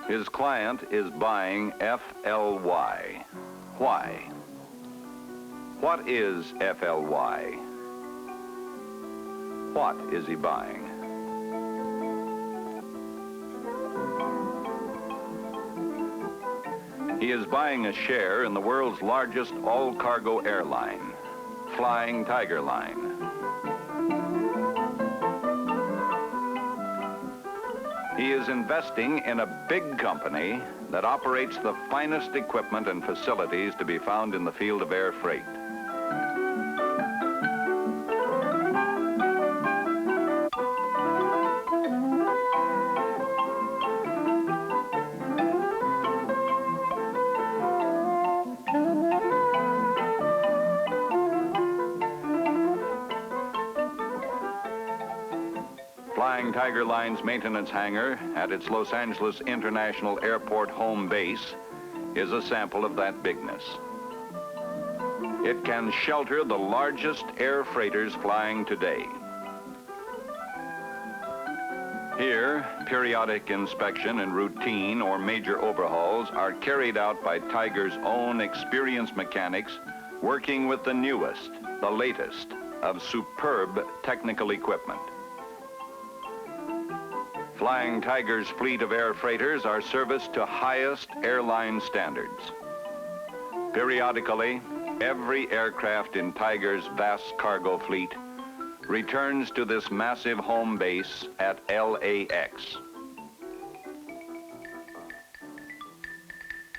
His client is buying FLY. Why? What is FLY? What is he buying? He is buying a share in the world's largest all-cargo airline, Flying Tiger Line. He is investing in a big company that operates the finest equipment and facilities to be found in the field of air freight. Flying Tiger Line's maintenance hangar at its Los Angeles International Airport home base is a sample of that bigness. It can shelter the largest air freighters flying today. Here, periodic inspection and routine or major overhauls are carried out by Tiger's own experienced mechanics working with the newest, the latest of superb technical equipment. Flying Tiger's fleet of air freighters are serviced to highest airline standards. Periodically, every aircraft in Tiger's vast cargo fleet returns to this massive home base at LAX.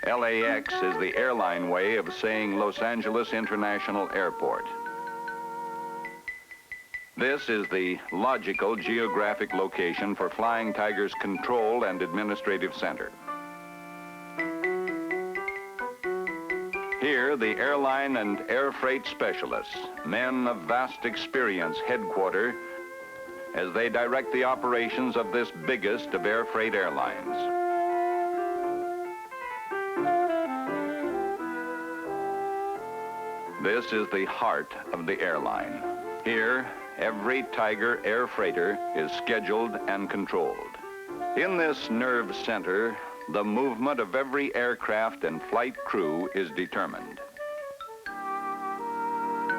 LAX is the airline way of saying Los Angeles International Airport. This is the logical geographic location for Flying Tiger's control and administrative center. Here, the airline and air freight specialists, men of vast experience, headquarter as they direct the operations of this biggest of air freight airlines. This is the heart of the airline. Here, every Tiger air freighter is scheduled and controlled. In this nerve center, the movement of every aircraft and flight crew is determined.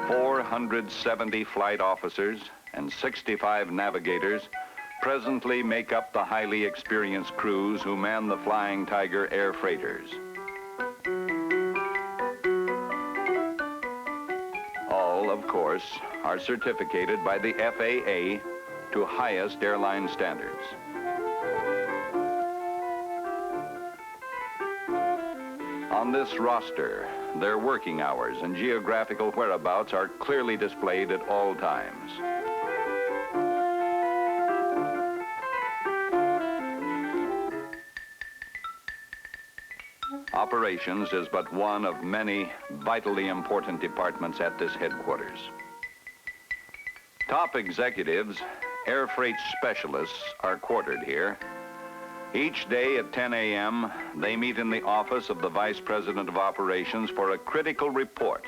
470 flight officers and 65 navigators presently make up the highly experienced crews who man the Flying Tiger air freighters. All, of course, are certificated by the FAA to highest airline standards. On this roster, their working hours and geographical whereabouts are clearly displayed at all times. Operations is but one of many vitally important departments at this headquarters. Top executives, air freight specialists, are quartered here. Each day at 10 a.m., they meet in the office of the Vice President of Operations for a critical report,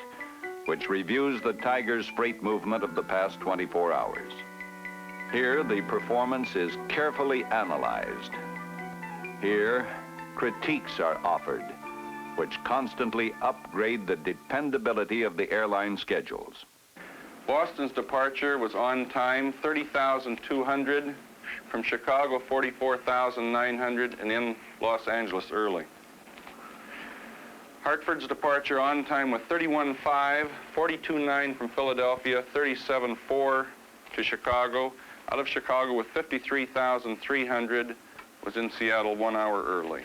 which reviews the Tiger's freight movement of the past 24 hours. Here, the performance is carefully analyzed. Here, critiques are offered, which constantly upgrade the dependability of the airline schedules. Boston's departure was on time, 30,200. From Chicago, 44,900, and in Los Angeles early. Hartford's departure on time with 31.5, 42.9 from Philadelphia, 37.4 to Chicago. Out of Chicago with 53,300, was in Seattle 1 hour early.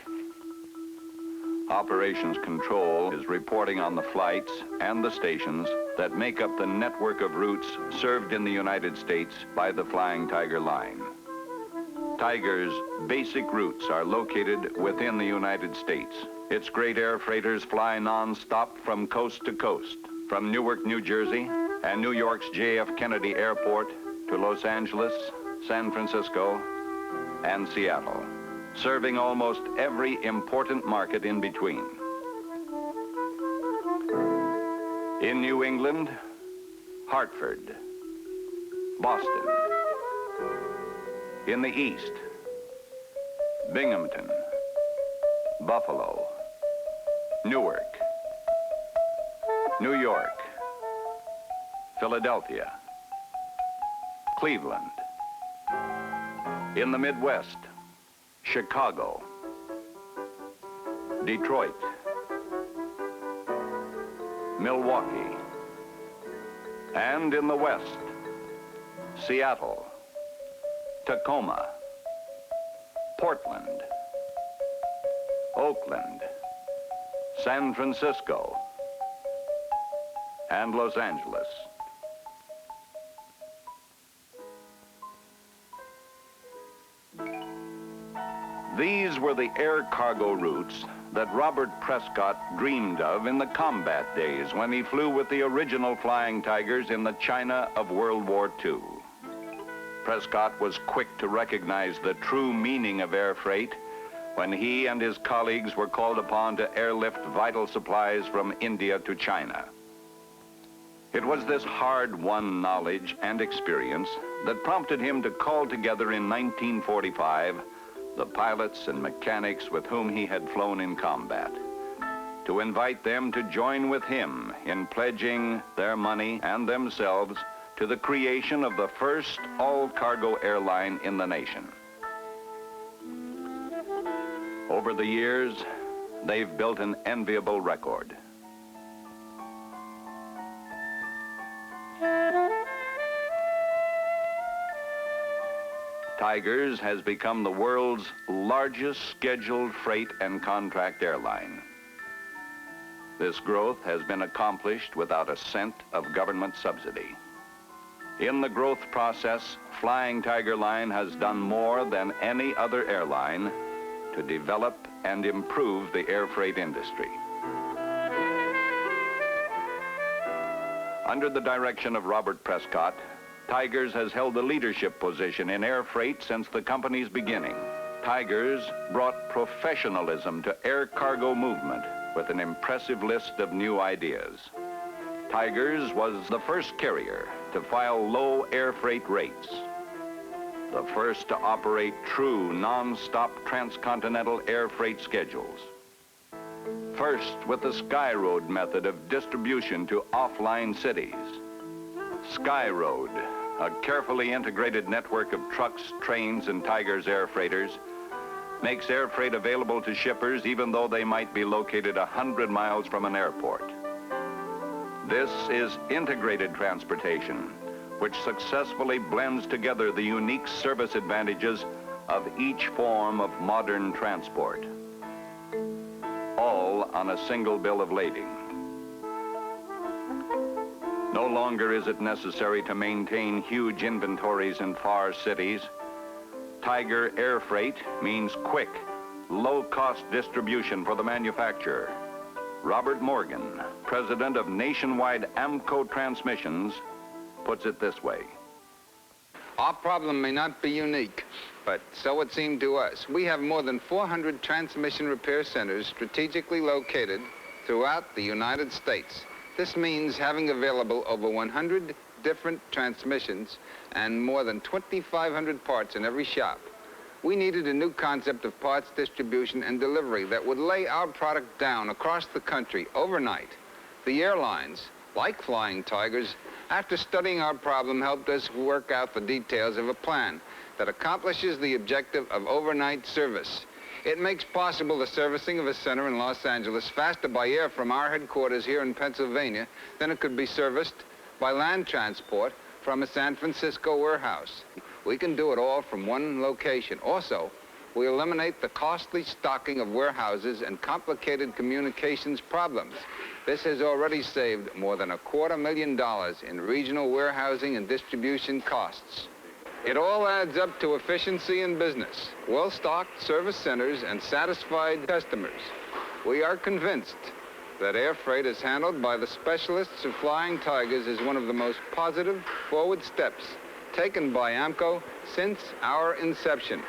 Operations Control is reporting on the flights and the stations that make up the network of routes served in the United States by the Flying Tiger Line. Tiger's basic routes are located within the United States. Its great air freighters fly non-stop from coast to coast, from Newark, New Jersey, and New York's JF Kennedy Airport to Los Angeles, San Francisco, and Seattle, serving almost every important market in between. In New England, Hartford, Boston. In the East, Binghamton, Buffalo, Newark, New York, Philadelphia, Cleveland. In the Midwest, Chicago, Detroit, Milwaukee, and in the West, Seattle, Tacoma, Portland, Oakland, San Francisco, and Los Angeles. These were the air cargo routes that Robert Prescott dreamed of in the combat days when he flew with the original Flying Tigers in the China of World War II. Prescott was quick to recognize the true meaning of air freight when he and his colleagues were called upon to airlift vital supplies from India to China. It was this hard-won knowledge and experience that prompted him to call together in 1945 the pilots and mechanics with whom he had flown in combat, to invite them to join with him in pledging their money and themselves to the creation of the first all-cargo airline in the nation. Over the years, they've built an enviable record. Tigers has become the world's largest scheduled freight and contract airline. This growth has been accomplished without a cent of government subsidy. In the growth process, Flying Tiger Line has done more than any other airline to develop and improve the air freight industry. Under the direction of Robert Prescott, Tigers has held the leadership position in air freight since the company's beginning. Tigers brought professionalism to air cargo movement with an impressive list of new ideas. Tigers was the first carrier to file low air freight rates, the first to operate true non-stop transcontinental air freight schedules, first with the Sky Road method of distribution to offline cities. Sky Road, a carefully integrated network of trucks, trains, and Tigers air freighters, makes air freight available to shippers even though they might be located 100 miles from an airport. This is integrated transportation, which successfully blends together the unique service advantages of each form of modern transport, all on a single bill of lading. No longer is it necessary to maintain huge inventories in far cities. Tiger air freight means quick, low-cost distribution for the manufacturer. Robert Morgan, president of nationwide AAMCO Transmissions, puts it this way. Our problem may not be unique, but so it seemed to us. We have more than 400 transmission repair centers strategically located throughout the United States. This means having available over 100 different transmissions and more than 2,500 parts in every shop. We needed a new concept of parts distribution and delivery that would lay our product down across the country overnight. The airlines, like Flying Tigers, after studying our problem, helped us work out the details of a plan that accomplishes the objective of overnight service. It makes possible the servicing of a center in Los Angeles faster by air from our headquarters here in Pennsylvania than it could be serviced by land transport from a San Francisco warehouse. We can do it all from one location. Also, we eliminate the costly stocking of warehouses and complicated communications problems. This has already saved more than $250,000 in regional warehousing and distribution costs. It all adds up to efficiency in business, well-stocked service centers, and satisfied customers. We are convinced that air freight is handled by the specialists of Flying Tigers is one of the most positive forward steps taken by AAMCO since our inception.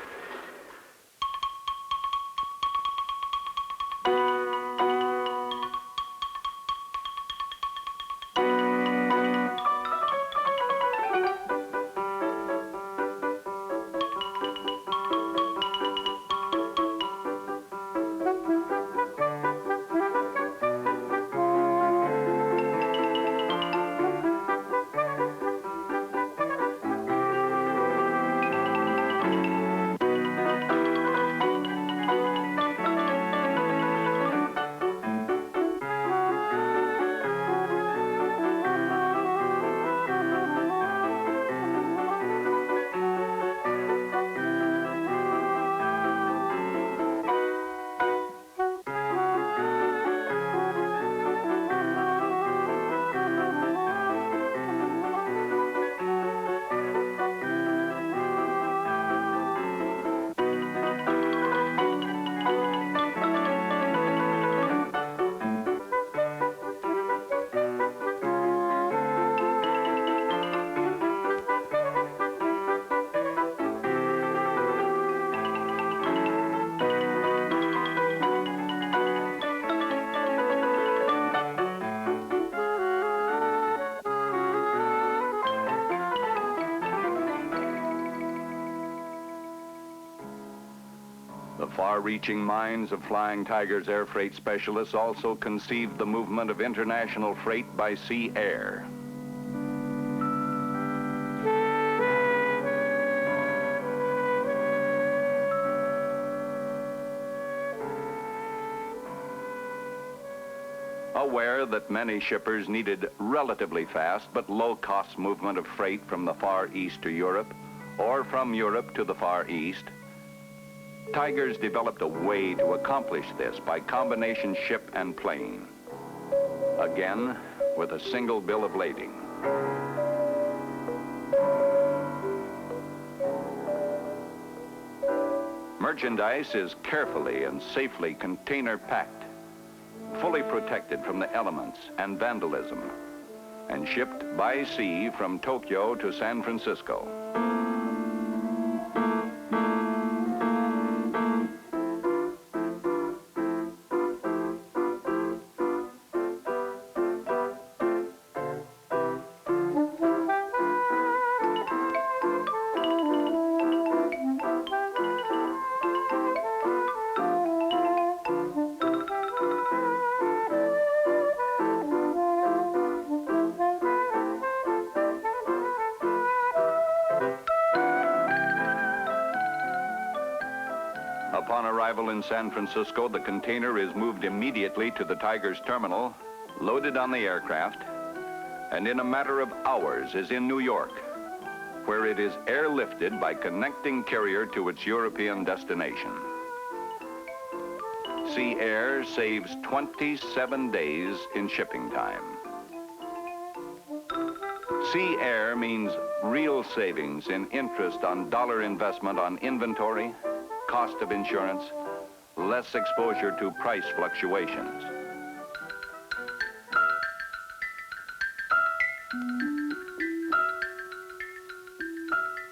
The far-reaching minds of Flying Tiger's air freight specialists also conceived the movement of international freight by sea air. Aware that many shippers needed relatively fast but low-cost movement of freight from the Far East to Europe or from Europe to the Far East, Tigers developed a way to accomplish this by combination ship and plane. Again, with a single bill of lading. Merchandise is carefully and safely container packed, fully protected from the elements and vandalism, and shipped by sea from Tokyo to San Francisco. Upon arrival in San Francisco, the container is moved immediately to the Tiger's terminal, loaded on the aircraft, and in a matter of hours is in New York, where it is airlifted by connecting carrier to its European destination. Sea Air saves 27 days in shipping time. Sea Air means real savings in interest on dollar investment on inventory, cost of insurance, less exposure to price fluctuations.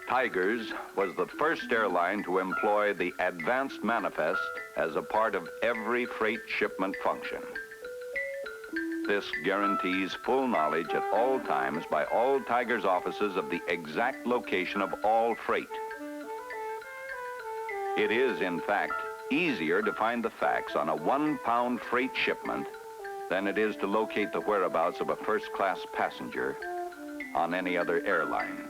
Tigers was the first airline to employ the advanced manifest as a part of every freight shipment function. This guarantees full knowledge at all times by all Tigers offices of the exact location of all freight. It is, in fact, easier to find the facts on a 1-pound freight shipment than it is to locate the whereabouts of a first-class passenger on any other airline.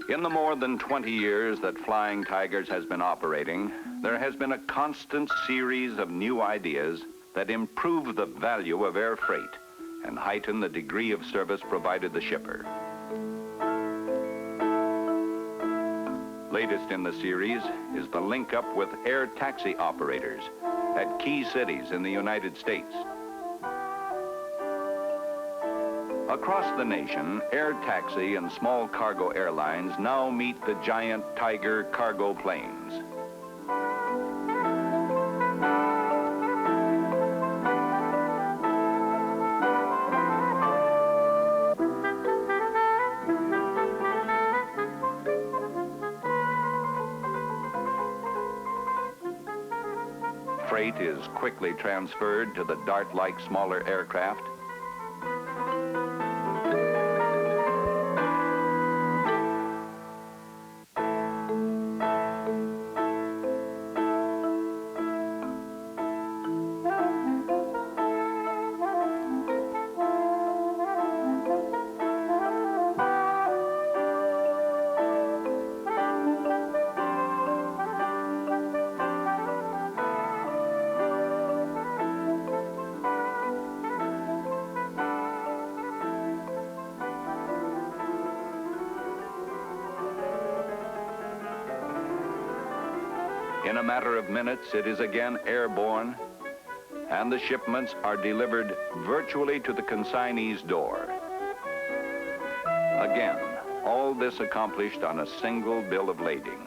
In the more than 20 years that Flying Tigers has been operating, there has been a constant series of new ideas that improve the value of air freight and heighten the degree of service provided the shipper. Latest in the series is the link-up with air taxi operators at key cities in the United States. Across the nation, air taxi and small cargo airlines now meet the giant Tiger cargo planes. Freight is quickly transferred to the dart-like smaller aircraft. In a matter of minutes, it is again airborne, and the shipments are delivered virtually to the consignee's door. Again, all this accomplished on a single bill of lading.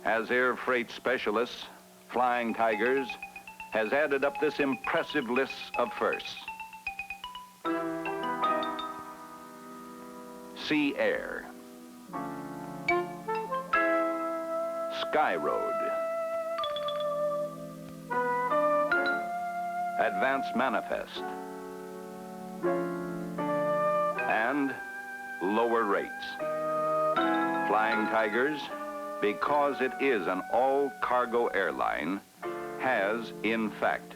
As air freight specialists, Flying Tigers has added up this impressive list of firsts. Sea Air, Sky Road, advance manifest, and lower rates. Flying Tigers, because it is an all-cargo airline, has, in fact,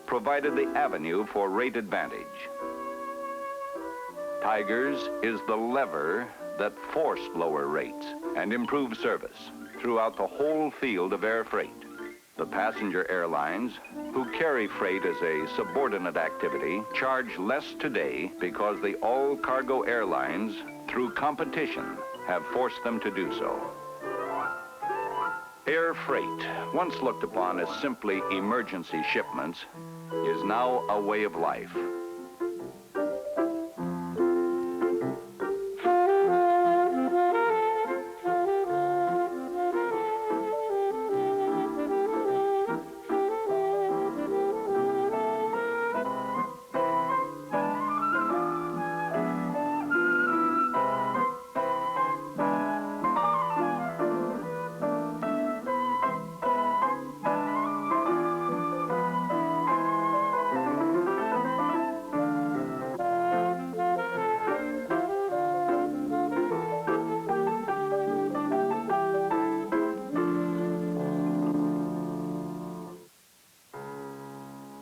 provided the avenue for rate advantage. Tigers is the lever that forced lower rates and improved service throughout the whole field of air freight. The passenger airlines, who carry freight as a subordinate activity, charge less today because the all-cargo airlines, through competition, have forced them to do so. Air freight, once looked upon as simply emergency shipments, is now a way of life.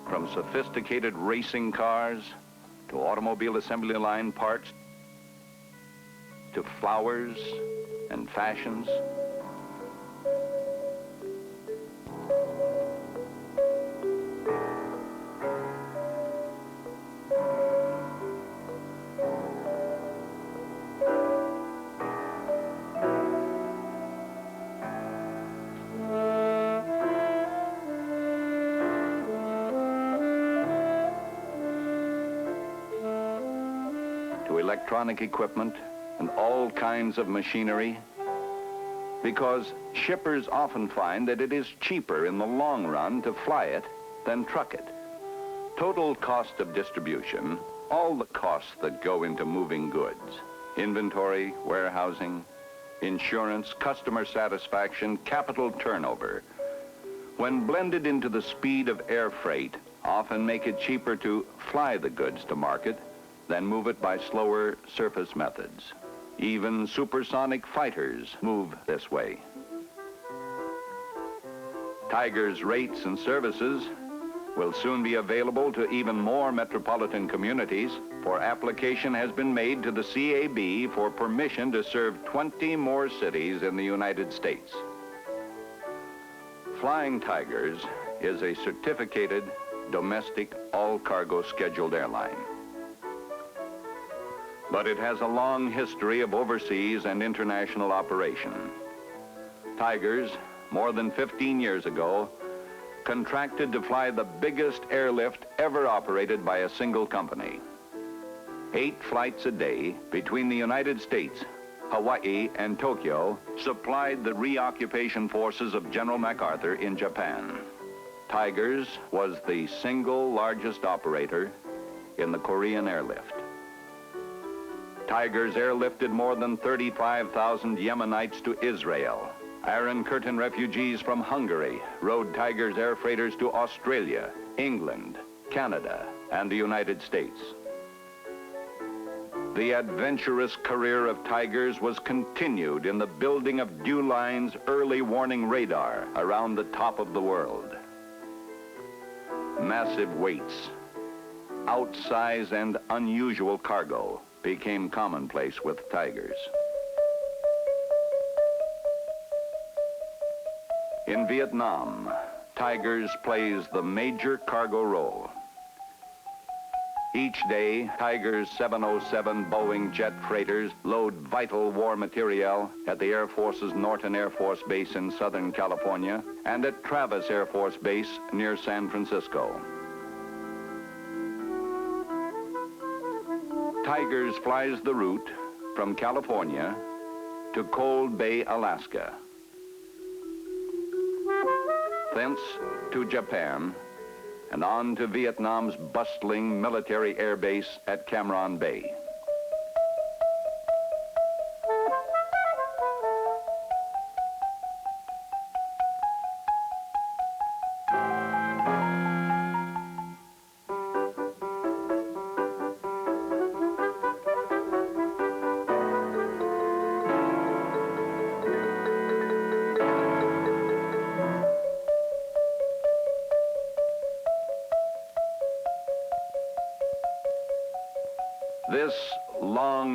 From sophisticated racing cars to automobile assembly line parts to flowers and fashions. Electronic equipment and all kinds of machinery, because shippers often find that it is cheaper in the long run to fly it than truck it. Total cost of distribution, all the costs that go into moving goods, inventory, warehousing, insurance, customer satisfaction, capital turnover, when blended into the speed of air freight, often make it cheaper to fly the goods to market than move it by slower surface methods. Even supersonic fighters move this way. Tiger's rates and services will soon be available to even more metropolitan communities, for application has been made to the CAB for permission to serve 20 more cities in the United States. Flying Tigers is a certificated domestic all-cargo scheduled airline. But it has a long history of overseas and international operation. Tigers, more than 15 years ago, contracted to fly the biggest airlift ever operated by a single company. 8 flights a day between the United States, Hawaii, and Tokyo supplied the reoccupation forces of General MacArthur in Japan. Tigers was the single largest operator in the Korean airlift. Tigers airlifted more than 35,000 Yemenites to Israel. Iron Curtain refugees from Hungary rode Tigers air freighters to Australia, England, Canada, and the United States. The adventurous career of Tigers was continued in the building of Dewline's early warning radar around the top of the world. Massive weights, outsize and unusual cargo became commonplace with Tigers. In Vietnam, Tigers plays the major cargo role. Each day, Tiger's 707 Boeing jet freighters load vital war materiel at the Air Force's Norton Air Force Base in Southern California and at Travis Air Force Base near San Francisco. Tigers flies the route from California to Cold Bay, Alaska. Thence to Japan and on to Vietnam's bustling military air base at Cam Ranh Base.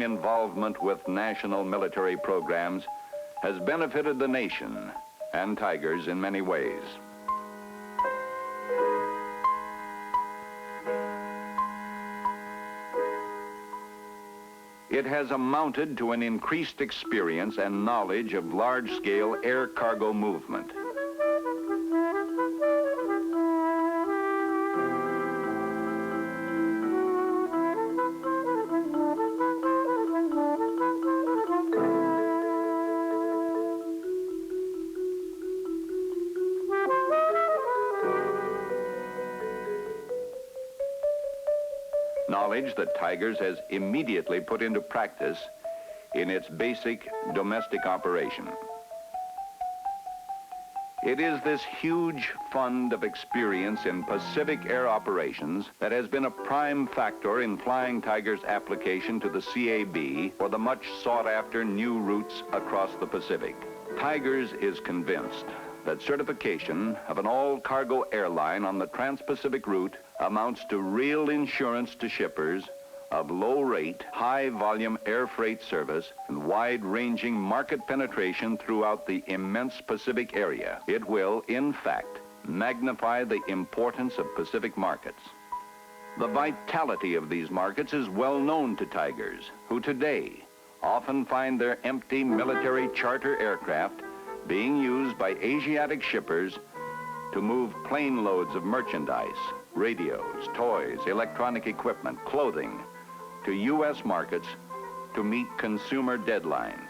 involvement with national military programs has benefited the nation and Tigers in many ways. It has amounted to an increased experience and knowledge of large-scale air cargo movement. Knowledge that Tigers has immediately put into practice in its basic domestic operation. It is this huge fund of experience in Pacific air operations that has been a prime factor in Flying Tiger's application to the CAB for the much sought-after new routes across the Pacific. Tigers is convinced that certification of an all-cargo airline on the Trans-Pacific route amounts to real insurance to shippers of low-rate, high-volume air freight service and wide-ranging market penetration throughout the immense Pacific area. It will, in fact, magnify the importance of Pacific markets. The vitality of these markets is well known to Tigers, who today often find their empty military charter aircraft being used by Asiatic shippers to move plane loads of merchandise, radios, toys, electronic equipment, clothing to U.S. markets to meet consumer deadlines.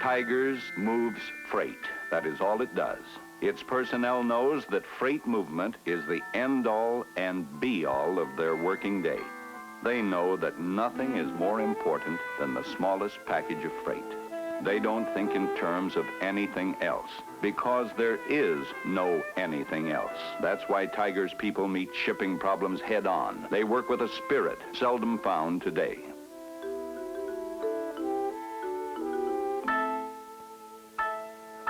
Tigers moves freight. That is all it does. Its personnel knows that freight movement is the end-all and be-all of their working day. They know that nothing is more important than the smallest package of freight. They don't think in terms of anything else, because there is no anything else. That's why Tiger's people meet shipping problems head-on. They work with a spirit seldom found today.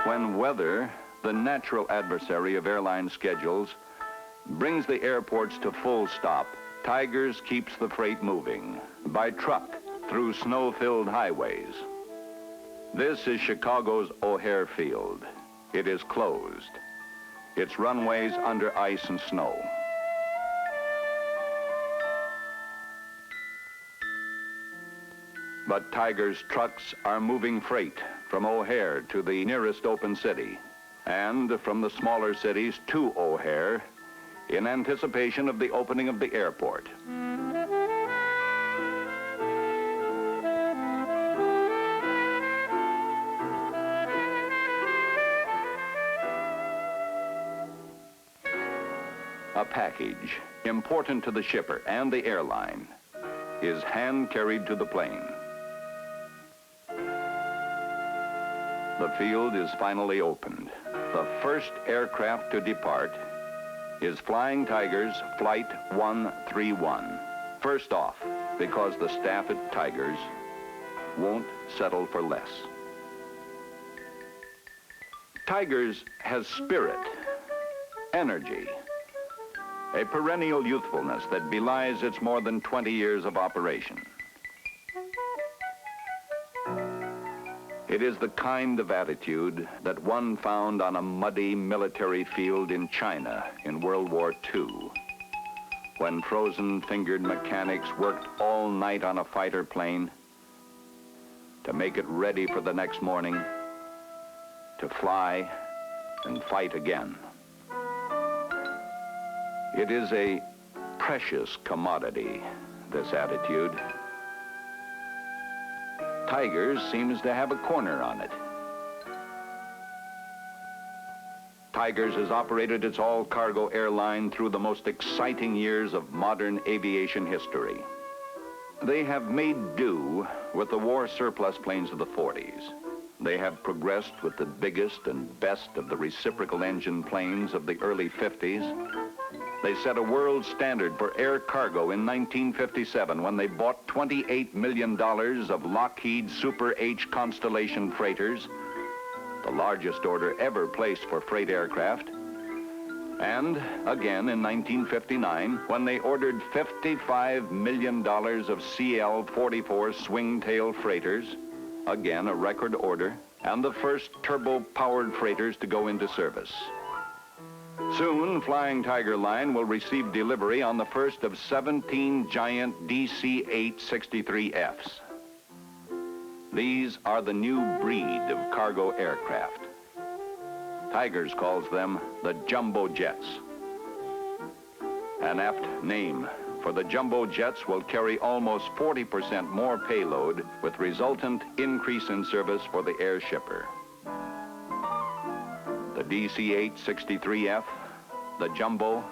When weather, the natural adversary of airline schedules, brings the airports to full stop, Tigers keeps the freight moving by truck through snow-filled highways. This is Chicago's O'Hare Field. It is closed. Its runways under ice and snow. But Tiger's trucks are moving freight from O'Hare to the nearest open city, and from the smaller cities to O'Hare in anticipation of the opening of the airport. A package, important to the shipper and the airline, is hand-carried to the plane. The field is finally opened. The first aircraft to depart is Flying Tiger's Flight 131. First off, because the staff at Tigers won't settle for less. Tigers has spirit, energy, a perennial youthfulness that belies its more than 20 years of operation. It is the kind of attitude that one found on a muddy military field in China in World War II, when frozen-fingered mechanics worked all night on a fighter plane to make it ready for the next morning to fly and fight again. It is a precious commodity, this attitude. Tigers seems to have a corner on it. Tigers has operated its all-cargo airline through the most exciting years of modern aviation history. They have made do with the war surplus planes of the 40s. They have progressed with the biggest and best of the reciprocal engine planes of the early 50s. They set a world standard for air cargo in 1957 when they bought $28 million of Lockheed Super H Constellation freighters, the largest order ever placed for freight aircraft, And again in 1959, when they ordered $55 million of CL-44 swing-tail freighters, again a record order, and the first turbo-powered freighters to go into service. Soon, Flying Tiger Line will receive delivery on the first of 17 giant DC-8 63Fs. These are the new breed of cargo aircraft. Tigers calls them the jumbo jets. An apt name, for the jumbo jets will carry almost 40% more payload with resultant increase in service for the air shipper. The DC-8 63F, the jumbo,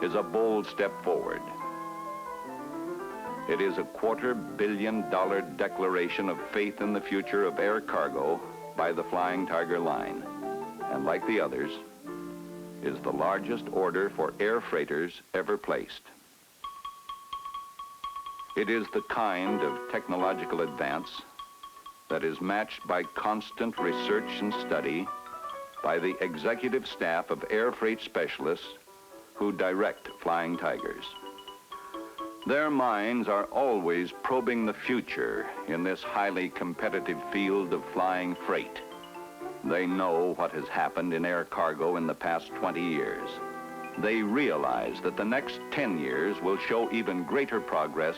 is a bold step forward. It is a $250 million declaration of faith in the future of air cargo by the Flying Tiger Line, and like the others, is the largest order for air freighters ever placed. It is the kind of technological advance that is matched by constant research and study by the executive staff of air freight specialists who direct Flying Tigers. Their minds are always probing the future in this highly competitive field of flying freight. They know what has happened in air cargo in the past 20 years. They realize that the next 10 years will show even greater progress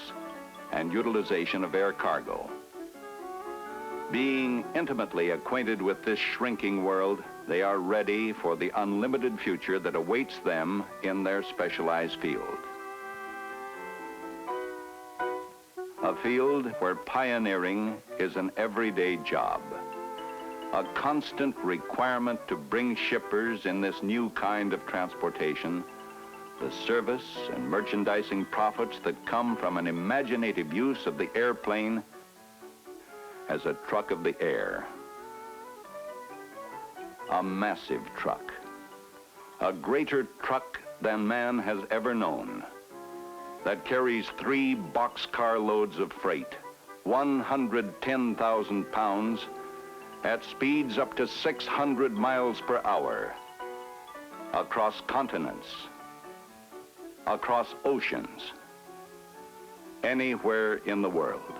and utilization of air cargo. Being intimately acquainted with this shrinking world, they are ready for the unlimited future that awaits them in their specialized field. A field where pioneering is an everyday job. A constant requirement to bring shippers in this new kind of transportation the service and merchandising profits that come from an imaginative use of the airplane as a truck of the air. A massive truck. A greater truck than man has ever known, that carries 3 boxcar loads of freight, 110,000 pounds, at speeds up to 600 miles per hour, across continents, across oceans, anywhere in the world.